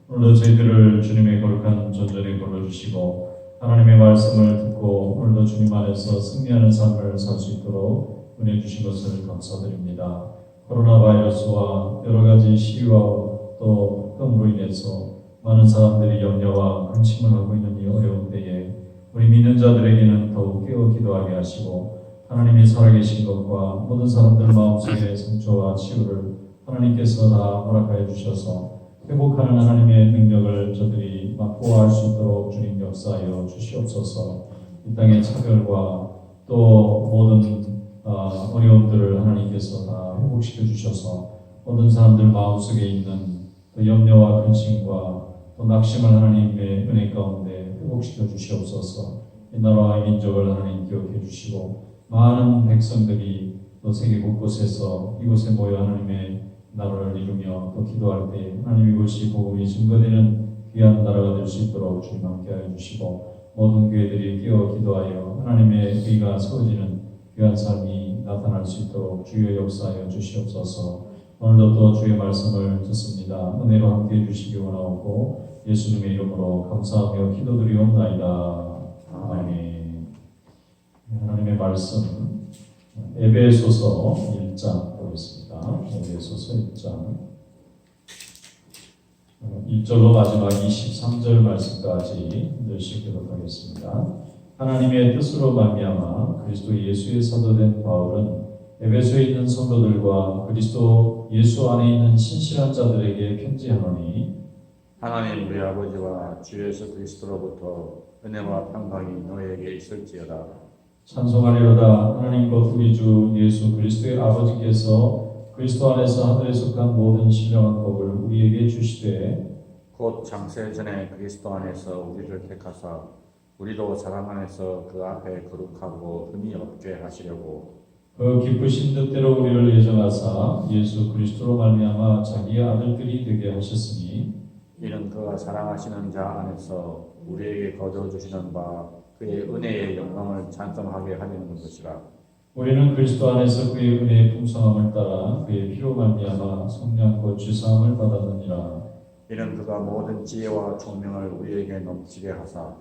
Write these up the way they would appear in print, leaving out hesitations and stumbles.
오늘도 저희들을 주님의 거룩한 전전에 걸어주시고 하나님의 말씀을 듣고 오늘도 주님 안에서 승리하는 삶을 살 수 있도록 은혜 주신 것을 감사드립니다. 코로나 바이러스와 여러 가지 시위와 또 흑암으로 인해서 많은 사람들이 염려와 근심을 하고 있는 이 어려운 때에 우리 믿는 자들에게는 더욱 깨어 기도하게 하시고 하나님이 살아계신 것과 모든 사람들 마음속의 상처와 치유를 하나님께서 다 허락하여 주셔서 회복하는 하나님의 능력을 저들이 맛보아할 수 있도록 주님 역사하여 주시옵소서. 이 땅의 차별과 또 모든 어려움들을 하나님께서 다 회복시켜 주셔서 모든 사람들 마음속에 있는 또 염려와 근심과 또 낙심을 하나님의 은혜 가운데 회복시켜 주시옵소서. 이 나라와 민족을 하나님 기억해 주시고 많은 백성들이 또 세계 곳곳에서 이곳에 모여 하나님의 나라를 이루며 또 기도할 때 하나님 이곳이 복음이 증거되는 귀한 나라가 될 수 있도록 주님 함께하여 주시고 모든 교회들이 깨어 기도하여 하나님의 의가 세워지는 귀한 삶이 나타날 수 있도록 주여 역사하여 주시옵소서. 오늘도 또 주의 말씀을 듣습니다. 은혜로 함께해 주시기 원하옵고 예수님의 이름으로 감사하며 기도드리옵나이다. 아멘. 하나님의 말씀 에베소서 1장 보겠습니다. 에베소서 1장 1절로 마지막 23절 말씀까지 늘씩 기록하겠습니다. 하나님의 뜻으로 말미암아 그리스도 예수의 사도된 바울은 에베소에 있는 성도들과 그리스도 예수 안에 있는 신실한 자들에게 편지하노니 하나님 우리 아버지와 주 예수 그리스도로부터 은혜와 평강이 너희에게 있을지어다. 찬송하리로다. 하나님 곧 우리 주 예수 그리스도의 아버지께서 그리스도 안에서 하늘에 속한 모든 신령한 복을 우리에게 주시되 곧 장세 전에 그리스도 안에서 우리를 택하사 우리도 사랑 안에서 그 앞에 거룩하고 흠이 없게 하시려고 그 기쁘신 뜻대로 우리를 예정하사 예수 그리스도로 말미암아 자기의 아들들이 되게 하셨으니 이는 그가 사랑하시는 자 안에서 우리에게 거둬주시는 바 그의 은혜의 영광을 찬송하게 하려는 것이라. 우리는 그리스도 안에서 그의 은혜의 풍성함을 따라 그의 피로 말미암아 성령 곧 죄사함을 받았느니라. 이는 그가 모든 지혜와 총명을 우리에게 넘치게 하사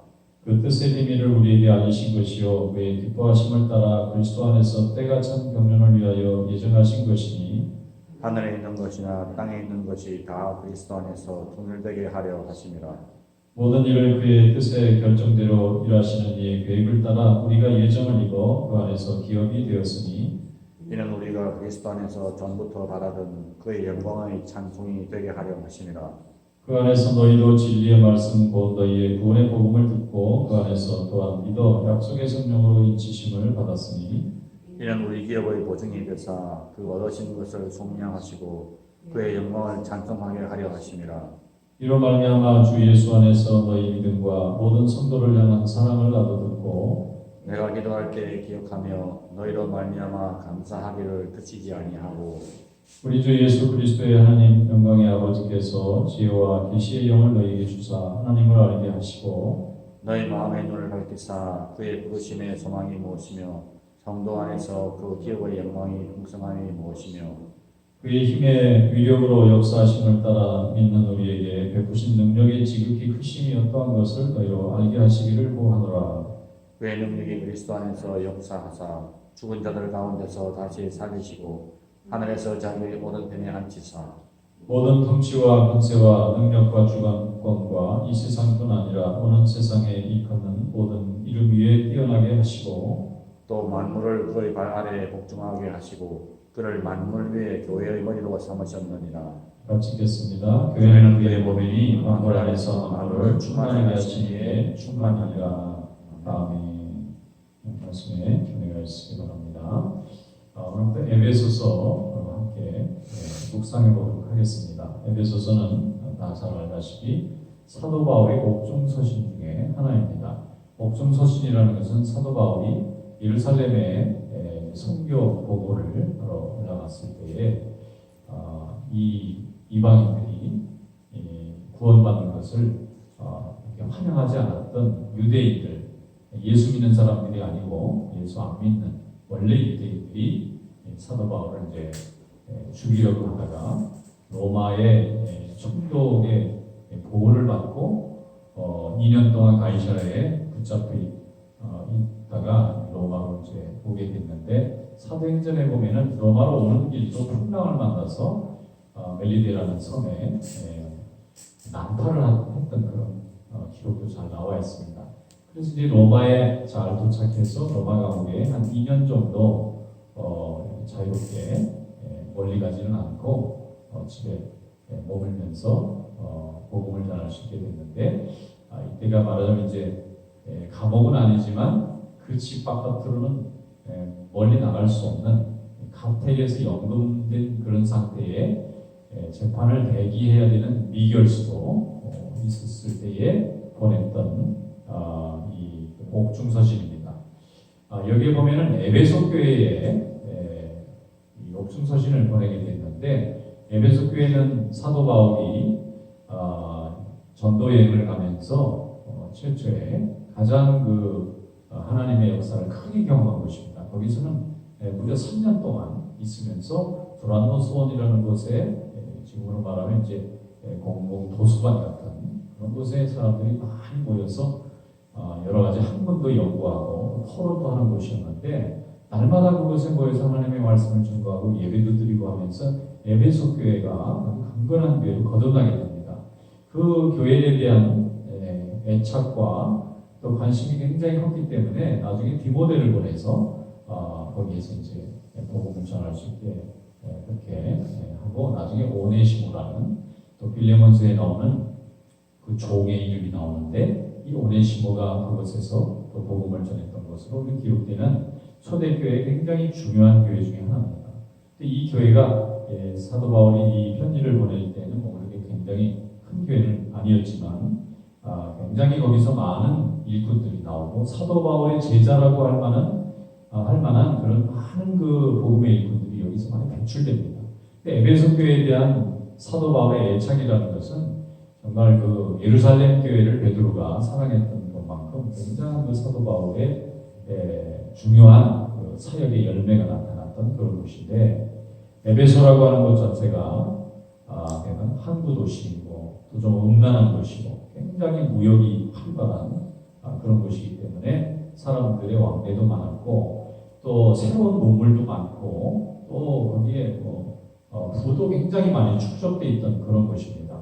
그 뜻의 비밀을 우리에게 알리신 것이요 그의 기뻐하심을 따라 그리스도 안에서 때가 찬 경륜을 위하여 예정하신 것이니 하늘에 있는 것이나 땅에 있는 것이 다 그리스도 안에서 통일되게 하려 하심이라. 모든 일을 그의 뜻의 결정대로 일하시는 이의 계획을 따라 우리가 예정을 입어 그 안에서 기업이 되었으니 이는 우리가 그리스도 안에서 전부터 바라던 그의 영광의 찬송이 되게 하려 하심이라. 그 안에서 너희도 진리의 말씀 곧 너희의 구원의 복음을 듣고 그 안에서 또한 믿어 약속의 성령으로 인치심을 받았으니 이는 우리 기업의 보증이 되사 그 얻으신 것을 속량하시고 그의 영광을 찬송하게 하려 하심이라. 이로 말미암아 주 예수 안에서 너희 믿음과 모든 성도를 향한 사랑을 나도 듣고 내가 기도할 때 기억하며 너희로 말미암아 감사하기를 그치지 아니하고 우리 주 예수 그리스도의 하나님 영광의 아버지께서 지혜와 계시의 영을 너희에게 주사 하나님을 알게 하시고 너희 마음의 눈을 밝히사 그의 부르심의 소망이 무엇이며 성도 안에서 그 기업의 영광이 풍성함이 무엇이며 그의 힘의 위력으로 역사하심을 따라 믿는 우리에게 베푸신 능력의 지극히 크심이 어떠한 것을 너희로 알게 하시기를 구하노라. 그의 능력이 그리스도 안에서 역사하사 죽은 자들 가운데서 다시 살리시고 하늘에서 자기의 오른편에 앉히사 모든 통치와 권세와 능력과 주관권과 이 세상뿐 아니라 오는 세상에 일컫는 모든 이름 위에 뛰어나게 하시고 또 만물을 그의 발 아래에 복종하게 하시고 그를 만물 위에 교회의 머리로 삼으셨느니라. 같이 읽겠습니다. 교회는 그의 몸이니 만물 안에서 만물을 충만하게 하시기에 충만하니라. 아멘. 말씀에 은혜가 있으기 바랍니다. 오늘부터 에베소서 함께 묵상해 보도록 하겠습니다. 에베소서는 다 잘 알다시피 사도 바울의 옥중서신 중에 하나입니다. 옥중서신이라는 것은 사도 바울이 예루살렘에 선교 보고를 하러 올라갔을 때에 이 이방인들이 구원받는 것을 환영하지 않았던 유대인들, 예수 믿는 사람들이 아니고 예수 안 믿는 원래 유대인들이 사도 바울을 이제 죽이려고 하다가 로마의 총독의 보호 2년 동안 가이사랴에 붙잡혀 있다가 로마로 이제 오게 됐는데 사도행전에 보면은 로마로 오는 길도 풍랑을 만나서 멜리데라는 섬에 난파를 했던 그런 기록도 잘 나와 있습니다. 그래서 이제 로마에 잘 도착해서 로마 감옥에 한 2년 정도 자유롭게 멀리 가지는 않고 집에 머물면서 복음을 전할 수 있게 됐는데 이때가 말하자면 이제 감옥은 아니지만 그 집 바깥으로는 멀리 나갈 수 없는 가택에서 연금된 그런 상태에 재판을 대기해야 되는 미결수도 있었을 때에 보냈던 이 옥중서신입니다. 여기에 보면은 에베소 교회에 이 옥중서신을 보내게 됐는데 에베소 교회는 사도 바울이 전도 여행을 가면서 최초에 가장 하나님의 역사를 크게 경험한 곳입니다. 거기서는 무려 3년 동안 있으면서 두란노 수원이라는 곳에 지금으로 말하면 이제 공공 도서관 같은 그런 곳에 사람들이 많이 모여서 여러 가지 학문도 연구하고 토론도 하는 곳이었는데 날마다 그곳에 모여서 하나님의 말씀을 증거하고 예배도 드리고 하면서 에베소 교회가 강건한 교회로 거듭나게 됩니다. 그 교회에 대한 애착과 또 관심이 굉장히 컸기 때문에 나중에 디모데를 보내서 거기에서 이제 복음을 전할 수 있게 그렇게 하고 나중에 오네시모라는 또 빌레몬스에 나오는 그 종의 이름이 나오는데 이 오네시모가 그곳에서 또 복음을 전했던 것으로 기록되는 초대교회의 굉장히 중요한 교회 중에 하나입니다. 이 교회가 사도 바울이 이 편지를 보낼 때는 뭐 그렇게 굉장히 큰 교회는 아니었지만 굉장히 거기서 많은 일꾼들이 나오고 사도 바울의 제자라고 할 만한 그런 많은 그 복음의 일꾼들이 여기서 많이 배출됩니다. 에베소 교회에 대한 사도 바울의 애착이라는 것은 정말 그 예루살렘 교회를 베드로가 사랑했던 것만큼 굉장한 그 사도 바울의 중요한 그 사역의 열매가 나타났던 그런 곳인데 에베소라고 하는 것 자체가 항구 도시이고 또 좀 음란한 곳이고 굉장히 무역이 활발한 그런 곳이기 때문에 사람들의 왕래도 많았고 또 새로운 문물도 많고 또 거기에 부도 굉장히 많이 축적돼 있던 그런 곳입니다.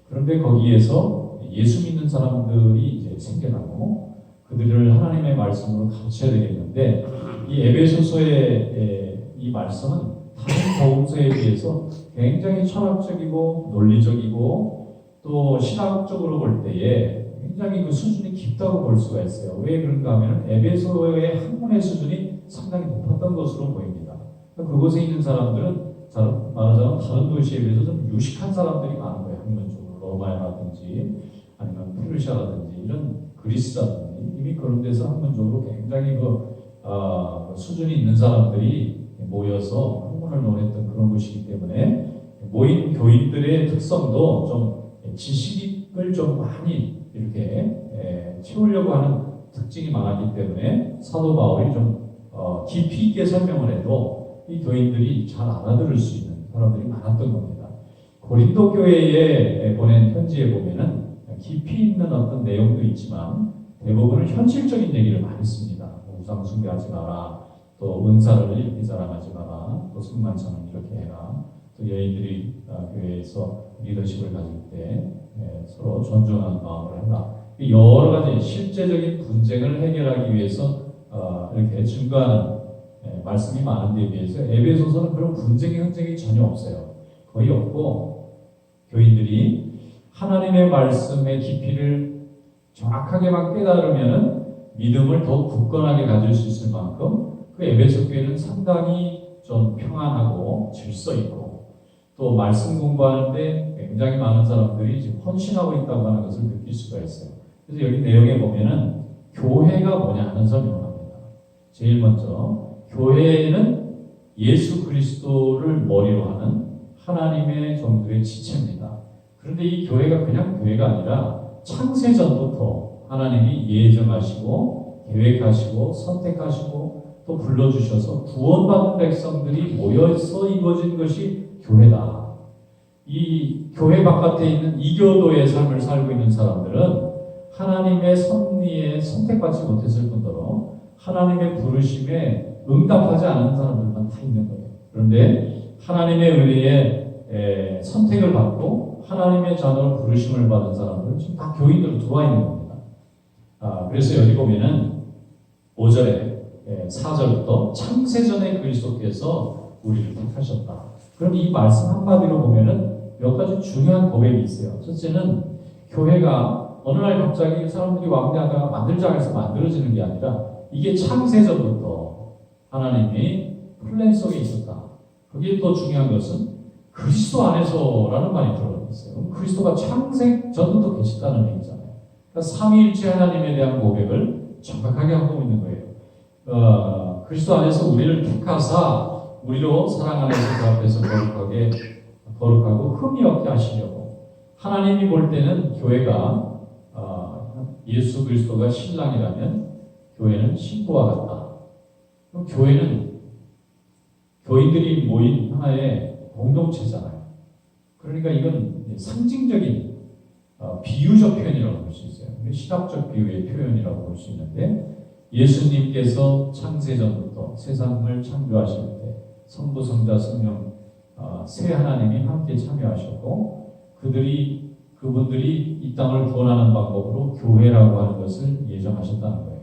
그런데 거기에서 예수 믿는 사람들이 이제 생겨나고 그들을 하나님의 말씀으로 가르쳐야 되겠는데 이 에베소서의 이 말씀은 다른 복음서에 비해서 굉장히 철학적이고 논리적이고 또 신학적으로 볼 때에 굉장히 그 수준이 깊다고 볼 수가 있어요. 왜 그런가 하면 에베소의 학문의 수준이 상당히 높았던 것으로 보입니다. 그곳에 있는 사람들은 말하자면 다른 도시에 비해서 좀 유식한 사람들이 많은 거예요. 학문적으로 로마라든지 아니면 페르시아라든지 이런 그리스라든지 이미 그런 데서 학문적으로 굉장히 수준이 있는 사람들이 모여서 학문을 논했던 그런 곳이기 때문에 모인 교인들의 특성도 좀 지식을 좀 많이 이렇게 채우려고 하는 특징이 많았기 때문에 사도 바울이 좀 깊이 있게 설명을 해도 이 교인들이 잘 알아들을 수 있는 사람들이 많았던 겁니다. 고린도 교회에 보낸 편지에 보면은 깊이 있는 어떤 내용도 있지만 대부분은 현실적인 얘기를 많이 씁니다. 우상 숭배하지 마라, 또 은사를 이렇게 자랑하지 마라, 또 승만찬은 이렇게 해라, 또 여인들이 교회에서 리더십을 가질 때 서로 존중하는 마음을 해라. 여러 가지 실제적인 분쟁을 해결하기 위해서 이렇게 증거하는 말씀이 많은데 비해서 에베소서는 그런 분쟁의 흔적이 전혀 없어요. 거의 없고 교인들이 하나님의 말씀의 깊이를 정확하게만 깨달으면 믿음을 더 굳건하게 가질 수 있을 만큼 그 에베소 교회는 상당히 좀 평안하고 질서 있고 또 말씀 공부하는데 굉장히 많은 사람들이 지금 헌신하고 있다고 하는 것을 느낄 수가 있어요. 그래서 여기 내용에 보면은 교회가 뭐냐 하는 설명을 합니다. 제일 먼저 교회는 예수 그리스도를 머리로 하는 하나님의 종들의 지체입니다. 그런데 이 교회가 그냥 교회가 아니라 창세전부터 하나님이 예정하시고 계획하시고 선택하시고 또 불러주셔서 구원받은 백성들이 모여서 이루어진 것이 교회다. 이 교회 바깥에 있는 이교도의 삶을 살고 있는 사람들은 하나님의 섭리에 선택받지 못했을 뿐더러 하나님의 부르심에 응답하지 않은 사람들만 다 있는 거예요. 그런데 하나님의 은혜에 선택을 받고 하나님의 자녀로 부르심을 받은 사람들은 지금 다 교인들로 들어와 있는 겁니다. 그래서 여기 보면은 5절에 4절부터 창세전에 그리스도께서 우리를 택하셨다. 그럼 이 말씀 한마디로 보면은 몇 가지 중요한 고백이 있어요. 첫째는 교회가 어느 날 갑자기 사람들이 왕래하다가 만들자 해서 만들어지는 게 아니라 이게 창세전부터 하나님이 플랜 속에 있었다. 그게 또 중요한 것은 그리스도 안에서라는 말이 들어가 있어요. 그리스도가 창세 전부터 계셨다는 얘기잖아요. 그러니까 삼위일체 하나님에 대한 고백을 정확하게 하고 있는 거예요. 그리스도 안에서 우리를 택하사 우리로 사랑 안에서 그 앞에서 거룩하고 흠이 없게 하시려고. 하나님이 볼 때는 교회가 예수 그리스도가 신랑이라면 교회는 신부와 같다. 그럼 교회는 교인들이 모인 하나의 공동체잖아요. 그러니까 이건 상징적인 비유적 표현이라고 볼 수 있어요. 시각적 비유의 표현이라고 볼 수 있는데 예수님께서 창세전부터 세상을 창조하실 때 성부, 성자, 성령 세 하나님이 함께 참여하셨고 그분들이 이 땅을 구원하는 방법으로 교회라고 하는 것을 예정하셨다는 거예요.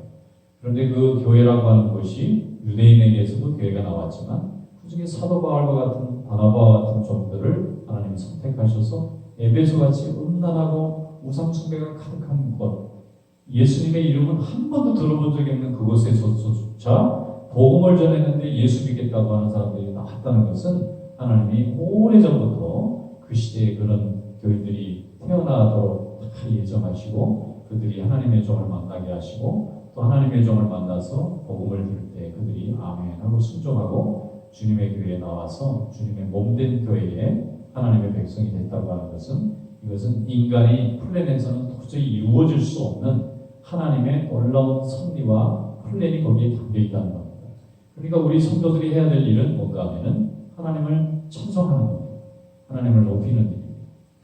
그런데 그 교회라고 하는 것이 유대인에게서도 교회가 나왔지만 그중에 사도 바울과 같은 바나바와 같은 종들을 하나님이 선택하셔서 에베소같이 음란하고 우상숭배가 가득한 곳, 예수님의 이름은 한 번도 들어본 적이 없는 그곳에서조차 복음을 전했는데 예수 믿겠다고 하는 사람들이 나왔다는 것은 하나님이 오래전부터 그 시대에 그런 교인들이 태어나도록 다 예정하시고 그들이 하나님의 종을 만나게 하시고 또 하나님의 종을 만나서 복음을 들을 때 그들이 아멘하고 순종하고 주님의 교회에 나와서 주님의 몸된 교회에 하나님의 백성이 됐다고 하는 것은 이것은 인간이 플랜에서는 도저히 이루어질 수 없는 하나님의 놀라운 섭리와 플랜이 거기에 담겨 있다는 겁니다. 그러니까 우리 성도들이 해야 될 일은 뭔가 하면은 하나님을 찬송하는 겁니다. 하나님을 높이는 일입니다.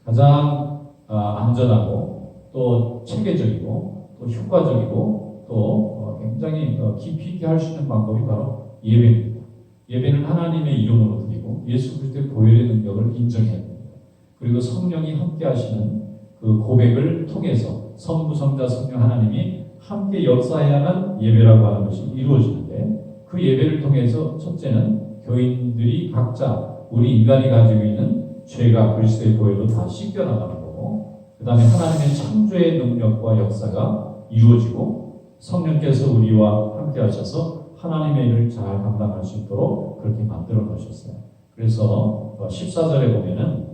가장 안전하고 또 체계적이고 또 효과적이고 또 굉장히 깊이 있게 할 수 있는 방법이 바로 예배입니다. 예배는 하나님의 이름으로 드리고 예수 그리스도의 보혈의 능력을 인정해야 됩니다. 그리고 성령이 함께 하시는 그 고백을 통해서 성부, 성자, 성령 하나님이 함께 역사해야만 예배라고 하는 것이 이루어지는데 그 예배를 통해서 첫째는 교인들이 각자 우리 인간이 가지고 있는 죄가 그리스도의 보혈로 다 씻겨나가는 거고 그 다음에 하나님의 창조의 능력과 역사가 이루어지고 성령께서 우리와 함께 하셔서 하나님의 일을 잘 감당할 수 있도록 그렇게 만들어 놓으셨어요. 그래서 14절에 보면은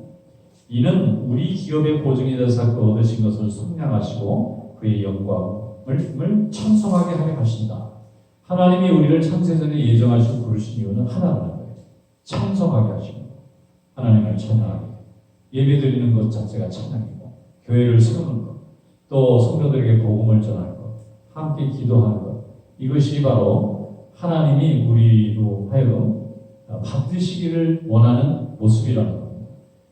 이는 우리 기업의 보증이 되사 그 얻으신 것을 속량하시고 그의 영광을 찬송하게 하려 하신다. 하나님이 우리를 창세전에 예정하시고 부르신 이유는 하나라는 거예요. 찬송하게 하시는 거예요. 하나님을 찬양하게. 예배드리는 것 자체가 찬양이고 교회를 세우는 것, 또 성도들에게 복음을 전하는 것, 함께 기도하는 것, 이것이 바로 하나님이 우리로 하여금 받으시기를 원하는 모습이라는 겁니다.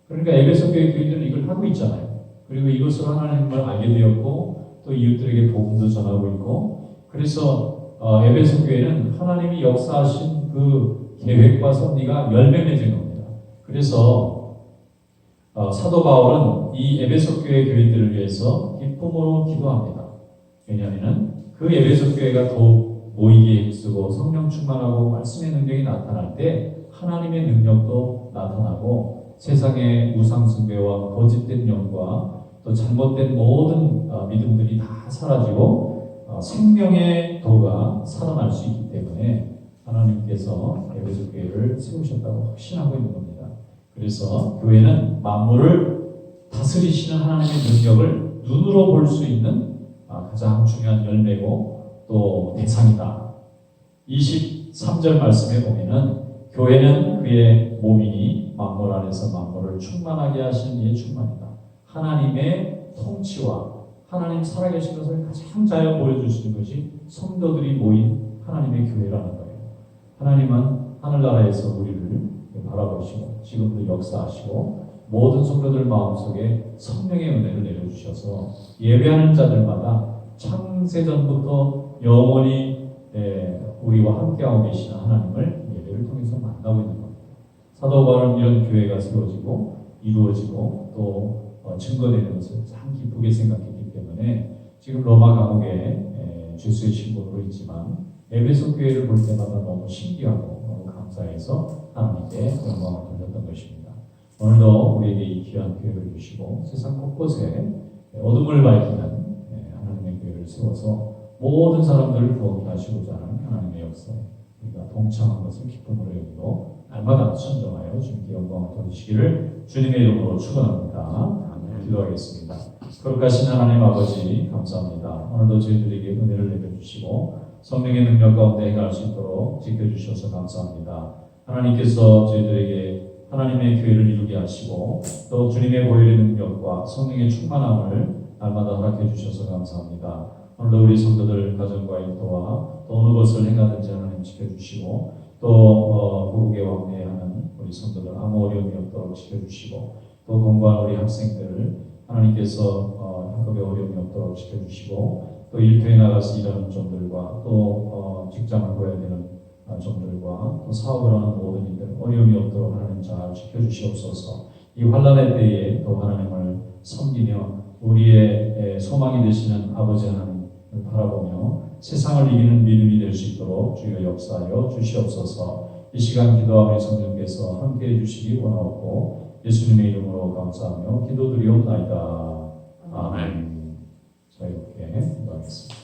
그러니까 에베소 교회 교인들은 이걸 하고 있잖아요. 그리고 이것으로 하나님을 알게 되었고 또 이웃들에게 복음도 전하고 있고 그래서 에베소 교회는 하나님이 역사하신 그 계획과 섭리가 열매 맺은 겁니다. 그래서 사도 바울은 이 에베소 교회 교인들을 위해서 기쁨으로 기도합니다. 왜냐하면 그 에베소 교회가 더욱 모이게 힘쓰고 성령 충만하고 말씀의 능력이 나타날 때 하나님의 능력도 나타나고 세상의 우상숭배와 거짓된 영과 또 잘못된 모든 믿음들이 다 사라지고 생명의 도가 살아날 수 있기 때문에 하나님께서 에베소 교회를 세우셨다고 확신하고 있는 겁니다. 그래서 교회는 만물을 다스리시는 하나님의 능력을 눈으로 볼 수 있는 가장 중요한 열매고 또 대상이다. 23절 말씀에 보면은 교회는 그의 몸이니 만물 안에서 만물을 충만하게 하신 이의 충만이다. 하나님의 통치와 하나님 살아계신 것을 가장 잘 보여주시는 것이 성도들이 모인 하나님의 교회라는 거예요. 하나님은 하늘나라에서 우리를 바라보시고 지금도 역사하시고 모든 성도들 마음속에 성령의 은혜를 내려주셔서 예배하는 자들마다 창세전부터 영원히 우리와 함께하고 계시는 하나님을 예배를 통해서 만나고 있는 겁니다. 사도 바울은 이런 교회가 세워지고 이루어지고 또 증거되는 것을 참 기쁘게 생각했기 때문에 지금 로마 감옥에 죄수의 신분으로 있지만 에베소 교회를 볼 때마다 너무 신기하고 너무 감사해서 하나님께 영광을 돌렸던 것입니다. 오늘도 우리에게 이 귀한 교회를 주시고 세상 곳곳에 어둠을 밝히는 하나님의 교회를 세워서 모든 사람들을 더욱이 하시고자 하는 하나님의 역사에 우리가 동참한 것을 기쁨으로 여기고 날마다 순종하여 주님께 영광을 돌리시기를 주님의 이름으로 축원합니다. 기도하겠습니다. 거룩하신 하나님 아버지 감사합니다. 오늘도 저희들에게 은혜를 내려주시고 성령의 능력 가운데 행할 수 있도록 지켜주셔서 감사합니다. 하나님께서 저희들에게 하나님의 교회를 이루게 하시고 또 주님의 보혈의 능력과 성령의 충만함을 날마다 허락해 주셔서 감사합니다. 오늘도 우리 성도들 가정과 일터와 또 어느 것을 행하든지 하나님 지켜주시고 또 고국에 왕래하는 우리 성도들 아무 어려움이 없도록 지켜주시고 또 공부하는 우리 학생들을 하나님께서 학업에 어려움이 없도록 지켜주시고 또 일터에 나가서 일하는 종들과 또 직장을 구해야 되는 종들과 또 사업을 하는 모든 이들 어려움이 없도록 하나님 잘 지켜주시옵소서. 이 환난의 때에 또 하나님을 섬기며 우리의 소망이 되시는 아버지 하나님을 바라보며 세상을 이기는 믿음이 될 수 있도록 주여 역사하여 주시옵소서. 이 시간 기도하며 성령께서 함께해 주시기 원하옵고 예수님의 이름으로 감사하며 기도드리옵나이다. 아멘. 자, 이렇게 기도하겠습니다.